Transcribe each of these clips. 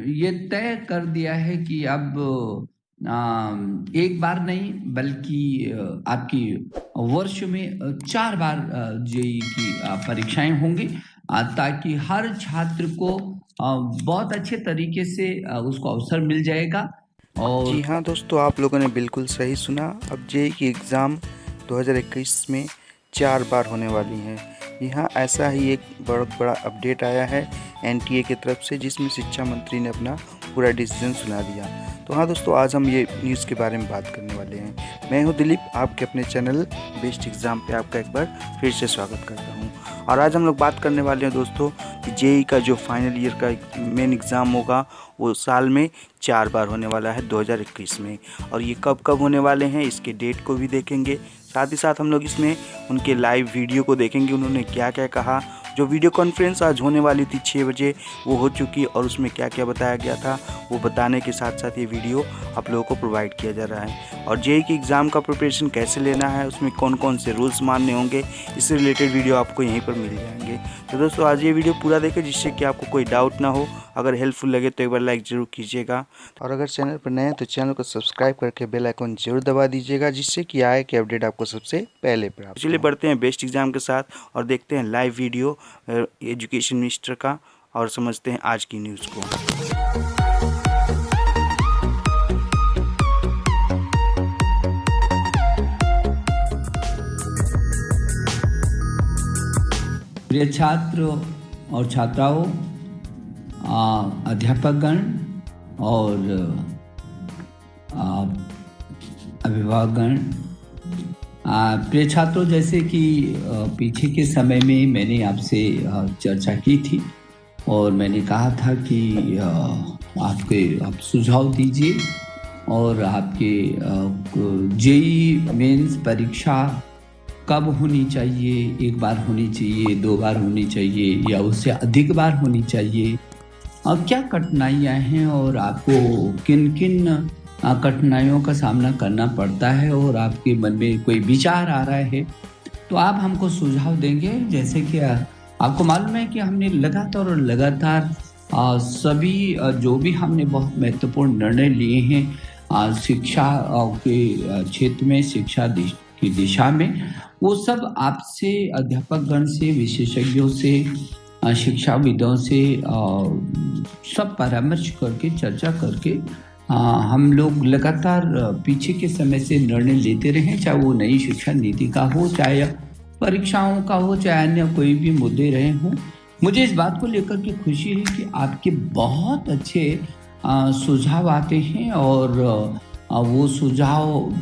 ये तय कर दिया है कि अब एक बार नहीं बल्कि आपकी वर्ष में 4 बार जेईई की परीक्षाएँ होंगी, ताकि हर छात्र को बहुत अच्छे तरीके से उसको अवसर मिल जाएगा। और जी हाँ दोस्तों, आप लोगों ने बिल्कुल सही सुना। अब जेईई की एग्ज़ाम 2021 में 4 बार होने वाली हैं। यहाँ ऐसा ही एक बहुत बड़ा अपडेट आया है एनटीए की तरफ से, जिसमें शिक्षा मंत्री ने अपना पूरा डिसीजन सुना दिया। तो हाँ दोस्तों, आज हम ये न्यूज़ के बारे में बात करने वाले हैं। मैं हूँ दिलीप, आपके अपने चैनल बेस्ट एग्ज़ाम पे आपका एक बार फिर से स्वागत करता हूँ। और आज हम लोग बात करने वाले हैं दोस्तों कि जेईई का जो फाइनल ईयर का मेन एग्ज़ाम होगा वो साल में 4 बार होने वाला है 2021 में। और ये कब कब होने वाले हैं इसके डेट को भी देखेंगे, साथ ही साथ हम लोग इसमें उनके लाइव वीडियो को देखेंगे, उन्होंने क्या क्या कहा। जो वीडियो कॉन्फ्रेंस आज होने वाली थी 6 बजे वो हो चुकी, और उसमें क्या क्या बताया गया था वो बताने के साथ साथ ये वीडियो आप लोगों को प्रोवाइड किया जा रहा है। और जेईई की एग्ज़ाम का प्रिपरेशन कैसे लेना है, उसमें कौन कौन से रूल्स मानने होंगे, इससे रिलेटेड वीडियो आपको यहीं पर मिल जाएंगे। तो दोस्तों आज ये वीडियो पूरा देखें, जिससे कि आपको कोई डाउट ना हो। अगर हेल्पफुल लगे तो एक बार लाइक ज़रूर कीजिएगा, और अगर चैनल पर नए हैं तो चैनल को सब्सक्राइब करके बेल आइकन जरूर दबा दीजिएगा, जिससे कि आए कि अपडेट आपको सबसे पहले प्राप्त हो। चलिए बढ़ते हैं बेस्ट एग्ज़ाम के साथ और देखते हैं लाइव वीडियो एजुकेशन मिनिस्टर का, और समझते हैं आज की न्यूज़ को। प्रिय छात्र और छात्राओं, अध्यापकगण और अभिभावकगण, प्रिय छात्रों, जैसे कि पीछे के समय में मैंने आपसे चर्चा की थी और मैंने कहा था कि आप सुझाव दीजिए और आपके जेईई मेंस परीक्षा कब होनी चाहिए, 1 बार होनी चाहिए, 2 बार होनी चाहिए या उससे अधिक बार होनी चाहिए, और क्या कठिनाइयाँ हैं और आपको किन किन कठिनाइयों का सामना करना पड़ता है, और आपके मन में कोई विचार आ रहा है तो आप हमको सुझाव देंगे। जैसे कि आपको मालूम है कि हमने लगातार सभी जो भी हमने बहुत महत्वपूर्ण निर्णय लिए हैं शिक्षा के क्षेत्र में, शिक्षा की दिशा में, वो सब आपसे, अध्यापकगण से, विशेषज्ञों से, शिक्षाविदों से सब परामर्श करके, चर्चा करके हम लोग लगातार पीछे के समय से निर्णय लेते रहे, चाहे वो नई शिक्षा नीति का हो, चाहे परीक्षाओं का हो, चाहे अन्य कोई भी मुद्दे रहे हों। मुझे इस बात को लेकर के खुशी है कि आपके बहुत अच्छे सुझाव आते हैं और वो सुझाव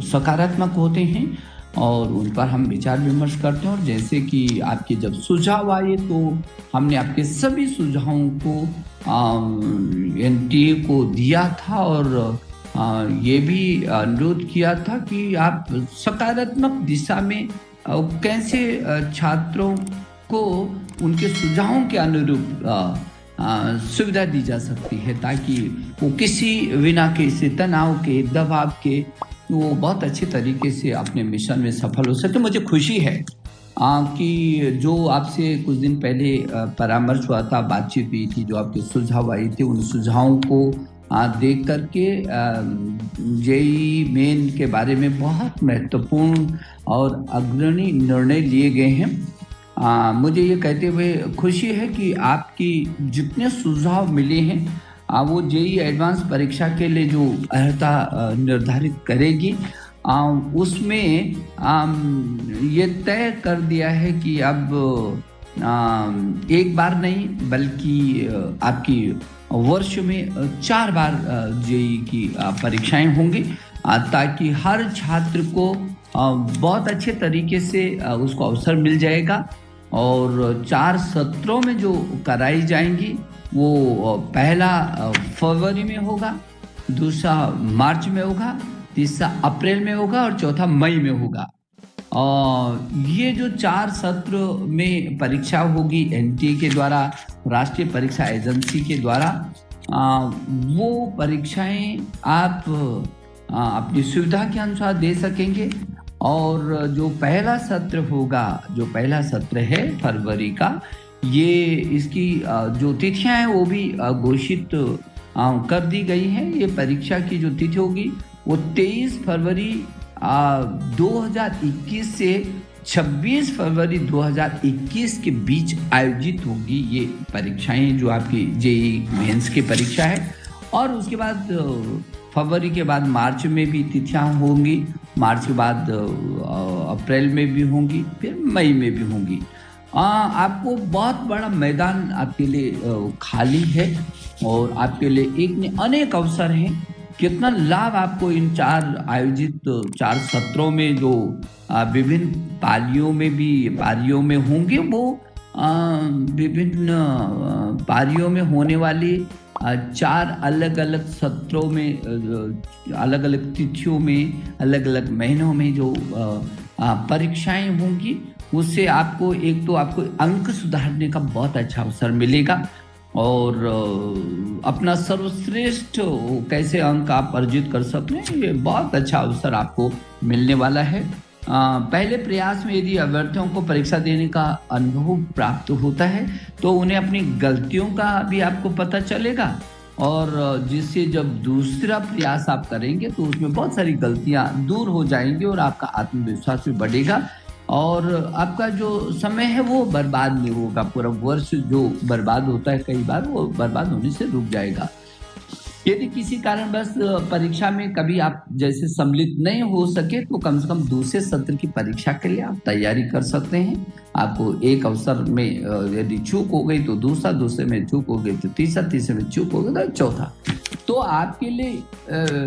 सकारात्मक होते हैं और उन पर हम विचार विमर्श करते हैं। और जैसे कि आपके जब सुझाव आए तो हमने आपके सभी सुझावों को एनटीए को दिया था और ये भी अनुरोध किया था कि आप सकारात्मक दिशा में कैसे छात्रों को उनके सुझावों के अनुरूप सुविधा दी जा सकती है, ताकि वो किसी बिना किसी तनाव के, दबाव के, वो बहुत अच्छे तरीके से अपने मिशन में सफल हो सके। मुझे खुशी है कि जो आपसे कुछ दिन पहले परामर्श हुआ था, बातचीत हुई थी, जो आपके सुझाव आए थे, उन सुझावों को देख करके जेईई मेन के बारे में बहुत महत्वपूर्ण और अग्रणी निर्णय लिए गए हैं। मुझे ये कहते हुए खुशी है कि आपकी जितने सुझाव मिले हैं वो जेईई एडवांस परीक्षा के लिए जो अर्हता निर्धारित करेगी, उसमें ये तय कर दिया है कि अब एक बार नहीं बल्कि आपकी वर्ष में 4 बार जेईई की परीक्षाएं होंगी, ताकि हर छात्र को बहुत अच्छे तरीके से उसको अवसर मिल जाएगा। और 4 सत्रों में जो कराई जाएंगी वो पहला फरवरी में होगा, दूसरा मार्च में होगा, तीसरा अप्रैल में होगा और चौथा मई में होगा। और ये जो 4 सत्र में परीक्षा होगी एनटीए के द्वारा, राष्ट्रीय परीक्षा एजेंसी के द्वारा, वो परीक्षाएं आप अपनी सुविधा के अनुसार दे सकेंगे। और जो पहला सत्र होगा, जो पहला सत्र है फरवरी का, ये इसकी जो तिथियां हैं वो भी घोषित कर दी गई हैं। ये परीक्षा की जो तिथि होगी वो 23 फरवरी 2021 से 26 फरवरी 2021 के बीच आयोजित होगी ये परीक्षाएं, जो आपकी जेईई मेंस की परीक्षा है। और उसके बाद फरवरी के बाद मार्च में भी तिथियां होंगी, मार्च के बाद अप्रैल में भी होंगी, फिर मई में भी होंगी। आपको बहुत बड़ा मैदान आपके लिए खाली है और आपके लिए एक अनेक अवसर हैं। कितना लाभ आपको इन 4 सत्रों में जो विभिन्न पारियों में होंगे, वो विभिन्न पारियों में होने वाली 4 अलग अलग सत्रों में, अलग अलग तिथियों में, अलग अलग महीनों में जो परीक्षाएं होंगी, उससे आपको एक तो आपको अंक सुधारने का बहुत अच्छा अवसर मिलेगा और अपना सर्वश्रेष्ठ कैसे अंक आप अर्जित कर सकते हैं, ये बहुत अच्छा अवसर आपको मिलने वाला है। पहले प्रयास में यदि अभ्यर्थियों को परीक्षा देने का अनुभव प्राप्त होता है तो उन्हें अपनी गलतियों का भी आपको पता चलेगा, और जिससे जब दूसरा प्रयास आप करेंगे तो उसमें बहुत सारी गलतियां दूर हो जाएंगी और आपका आत्मविश्वास भी बढ़ेगा और आपका जो समय है वो बर्बाद नहीं होगा। पूरा वर्ष जो बर्बाद होता है कई बार, वो बर्बाद होने से रुक जाएगा। यदि किसी कारणवश परीक्षा में कभी आप जैसे सम्मिलित नहीं हो सके तो कम से कम दूसरे सत्र की परीक्षा के लिए आप तैयारी कर सकते हैं। आपको एक अवसर में यदि चूक हो गई तो दूसरा, दूसरे में चूक हो गई तो तीसरा, तीसरे में चूक हो गई तो चौथा। तो आपके लिए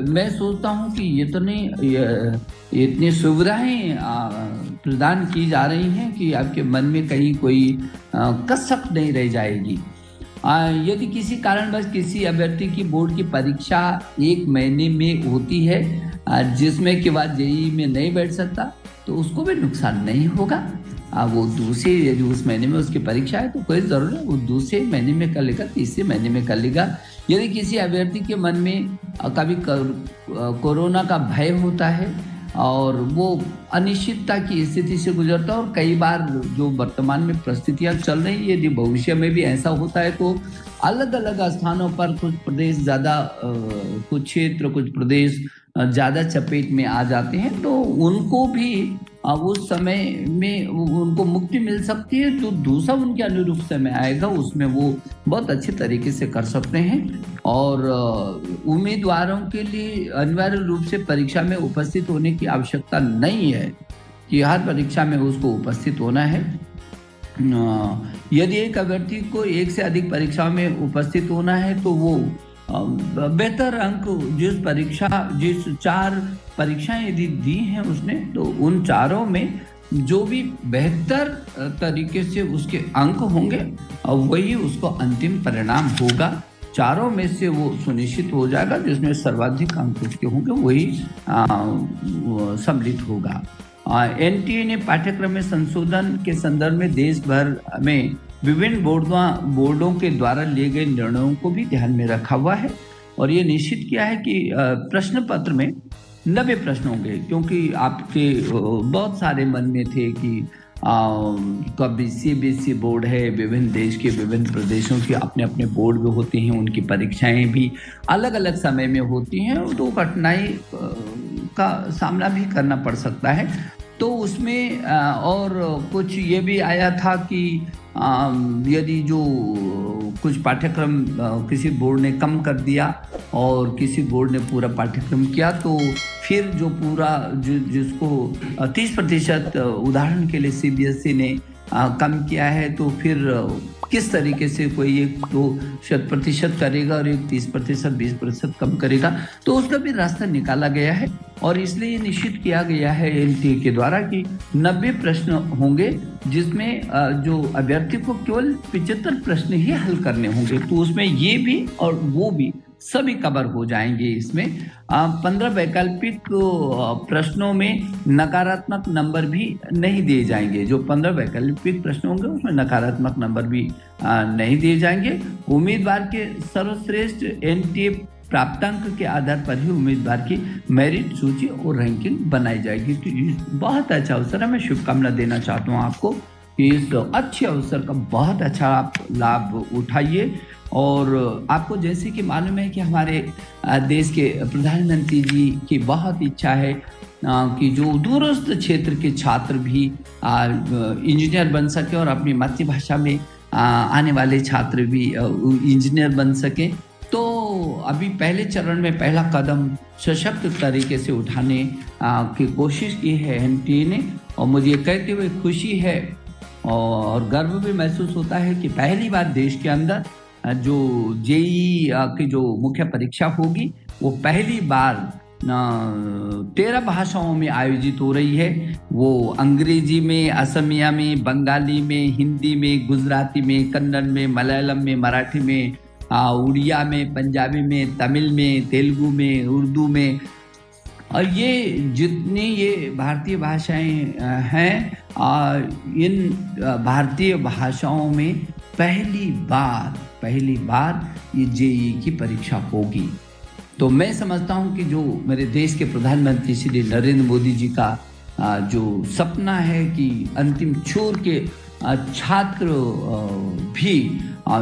मैं सोचता हूँ कि इतनी सुविधाएं प्रदान की जा रही हैं कि आपके मन में कहीं कोई कसक नहीं रह जाएगी। यदि किसी कारणवश किसी अभ्यर्थी की बोर्ड की परीक्षा 1 महीने में होती है जिसमें के बाद जेईई में नहीं बैठ सकता तो उसको भी नुकसान नहीं होगा। वो दूसरे, यदि उस महीने में उसकी परीक्षा है तो कोई ज़रूरत नहीं, वो दूसरे महीने में कर लेगा, तीसरे महीने में कर लेगा। यदि किसी अभ्यर्थी के मन में कभी कोरोना का भय होता है और वो अनिश्चितता की स्थिति से गुजरता है और कई बार जो वर्तमान में परिस्थितियां चल रही है, यदि भविष्य में भी ऐसा होता है तो अलग अलग स्थानों पर कुछ प्रदेश ज़्यादा, कुछ क्षेत्र, कुछ प्रदेश ज़्यादा चपेट में आ जाते हैं, तो उनको भी उस समय में उनको मुक्ति मिल सकती है। जो दूसरा उनके अनुरूप समय आएगा उसमें वो बहुत अच्छे तरीके से कर सकते हैं। और उम्मीदवारों के लिए अनिवार्य रूप से परीक्षा में उपस्थित होने की आवश्यकता नहीं है कि हर परीक्षा में उसको उपस्थित होना है। यदि एक अभ्यर्थी को 1 से अधिक परीक्षाओं में उपस्थित होना है तो वो बेहतर अंक जिस 4 परीक्षाएं यदि दी हैं उसने, तो उन चारों में जो भी बेहतर तरीके से उसके अंक होंगे वही उसको अंतिम परिणाम होगा। चारों में से वो सुनिश्चित हो जाएगा जिसमें सर्वाधिक अंक उसके होंगे वही सम्मिलित होगा। एनटीए ने पाठ्यक्रम में संशोधन के संदर्भ में देश भर में विभिन्न बोर्डों के द्वारा लिए गए निर्णयों को भी ध्यान में रखा हुआ है और ये निश्चित किया है कि प्रश्न पत्र में 90 प्रश्न होंगे, क्योंकि आपके बहुत सारे मन में थे कि कभी सीबीएसई बोर्ड है, विभिन्न देश के विभिन्न प्रदेशों के अपने अपने बोर्ड भी होते हैं, उनकी परीक्षाएं भी अलग अलग समय में होती हैं, तो कठिनाई का सामना भी करना पड़ सकता है। तो उसमें और कुछ ये भी आया था कि यदि जो कुछ पाठ्यक्रम किसी बोर्ड ने कम कर दिया और किसी बोर्ड ने पूरा पाठ्यक्रम किया तो फिर जो पूरा जिसको 30% उदाहरण के लिए सीबीएसई ने कम किया है तो फिर किस तरीके से कोई 1-2% करेगा और एक 30%, 20% कम करेगा, तो उसका भी रास्ता निकाला गया है। और इसलिए निश्चित किया गया है एनटीए के द्वारा कि 90 प्रश्न होंगे जिसमें जो अभ्यर्थी को केवल 75 प्रश्न ही हल करने होंगे, तो उसमें ये भी और वो भी सभी कवर हो जाएंगे। इसमें 15 वैकल्पिक प्रश्नों में नकारात्मक नंबर भी नहीं दिए जाएंगे। जो 15 वैकल्पिक प्रश्न होंगे उसमें नकारात्मक नंबर भी नहीं दिए जाएंगे। उम्मीदवार के सर्वश्रेष्ठ एनटीए प्राप्तांक के आधार पर ही उम्मीदवार की मेरिट सूची और रैंकिंग बनाई जाएगी। तो बहुत अच्छा अवसर है, मैं शुभकामना देना चाहता हूँ आपको कि इस अच्छे अवसर का बहुत अच्छा आप लाभ उठाइए। और आपको जैसे कि मालूम है कि हमारे देश के प्रधानमंत्री जी की बहुत इच्छा है कि जो दूरस्थ क्षेत्र के छात्र भी इंजीनियर बन सके और अपनी मातृभाषा में आने वाले छात्र भी इंजीनियर बन सके। तो अभी पहले चरण में पहला कदम सशक्त तरीके से उठाने की कोशिश की है एनटीए ने, और मुझे कहते हुए खुशी है और गर्व भी महसूस होता है कि पहली बार देश के अंदर जो जेई की जो मुख्य परीक्षा होगी वो पहली बार 13 भाषाओं में आयोजित हो रही है। वो अंग्रेजी में, असमिया में, बंगाली में, हिंदी में, गुजराती में, कन्नड़ में, मलयालम में, मराठी में, उड़िया में, पंजाबी में, तमिल में, तेलुगु में, उर्दू में। और ये जितनी ये भारतीय भाषाएं हैं, इन भारतीय भाषाओं में पहली बार ये जेईई की परीक्षा होगी। तो मैं समझता हूं कि जो मेरे देश के प्रधानमंत्री श्री नरेंद्र मोदी जी का जो सपना है कि अंतिम छोर के छात्र भी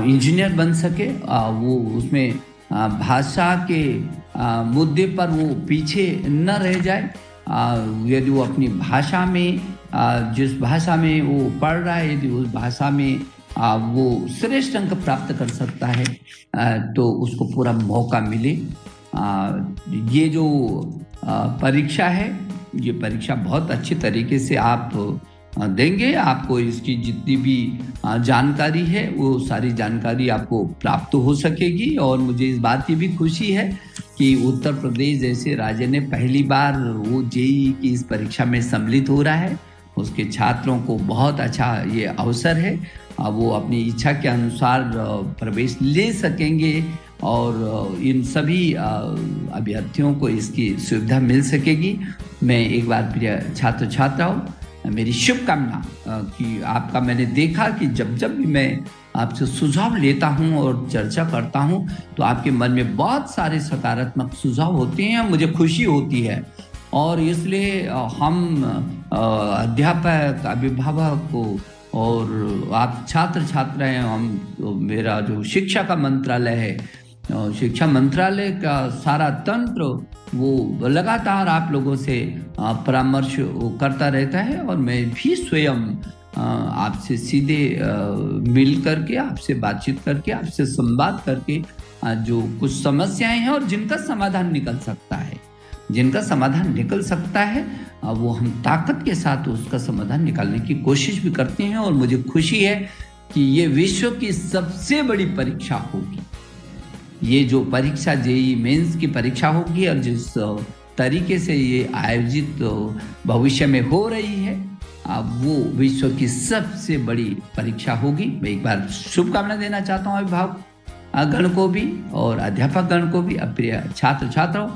इंजीनियर बन सके, वो उसमें भाषा के मुद्दे पर वो पीछे न रह जाए। यदि वो अपनी भाषा में, जिस भाषा में वो पढ़ रहा है, यदि उस भाषा में वो श्रेष्ठ अंक प्राप्त कर सकता है तो उसको पूरा मौका मिले। ये जो परीक्षा है, ये परीक्षा बहुत अच्छे तरीके से आप देंगे। आपको इसकी जितनी भी जानकारी है वो सारी जानकारी आपको प्राप्त हो सकेगी। और मुझे इस बात की भी खुशी है कि उत्तर प्रदेश जैसे राज्य ने पहली बार वो जेईई की इस परीक्षा में सम्मिलित हो रहा है। उसके छात्रों को बहुत अच्छा ये अवसर है, वो अपनी इच्छा के अनुसार प्रवेश ले सकेंगे और इन सभी अभ्यर्थियों को इसकी सुविधा मिल सकेगी। मैं एक बार प्रिय छात्र छात्राओं, मेरी शुभकामना कि आपका मैंने देखा कि जब भी मैं आपसे सुझाव लेता हूं और चर्चा करता हूं तो आपके मन में बहुत सारे सकारात्मक सुझाव होते हैं, मुझे खुशी होती है। और इसलिए हम अध्यापक, अभिभावक को और आप छात्र छात्राएं, हम मेरा जो शिक्षा का मंत्रालय है, शिक्षा मंत्रालय का सारा तंत्र वो लगातार आप लोगों से परामर्श करता रहता है। और मैं भी स्वयं आपसे सीधे मिल करके, आपसे बातचीत करके, आपसे संवाद करके जो कुछ समस्याएं हैं और जिनका समाधान निकल सकता है वो हम ताकत के साथ उसका समाधान निकालने की कोशिश भी करते हैं। और मुझे खुशी है कि ये विश्व की सबसे बड़ी परीक्षा होगी। ये जो परीक्षा जेईई मेंस की परीक्षा होगी और जिस तरीके से ये आयोजित भविष्य में हो रही है, वो विश्व की सबसे बड़ी परीक्षा होगी। मैं एक बार शुभकामना देना चाहता हूँ अभिभावक गण को भी और अध्यापक गण को भी। प्रिय छात्र छात्राओं,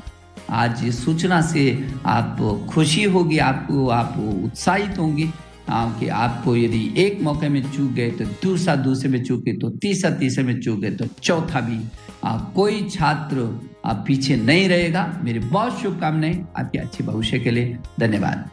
आज इस सूचना से आप खुशी होगी, आपको आप उत्साहित होंगे कि आपको यदि एक मौके में चूक गए तो दूसरे में चूके तो तीसरे में चूक गए तो चौथा भी कोई छात्र पीछे नहीं रहेगा। मेरी बहुत शुभकामनाएं आपके अच्छे भविष्य के लिए। धन्यवाद।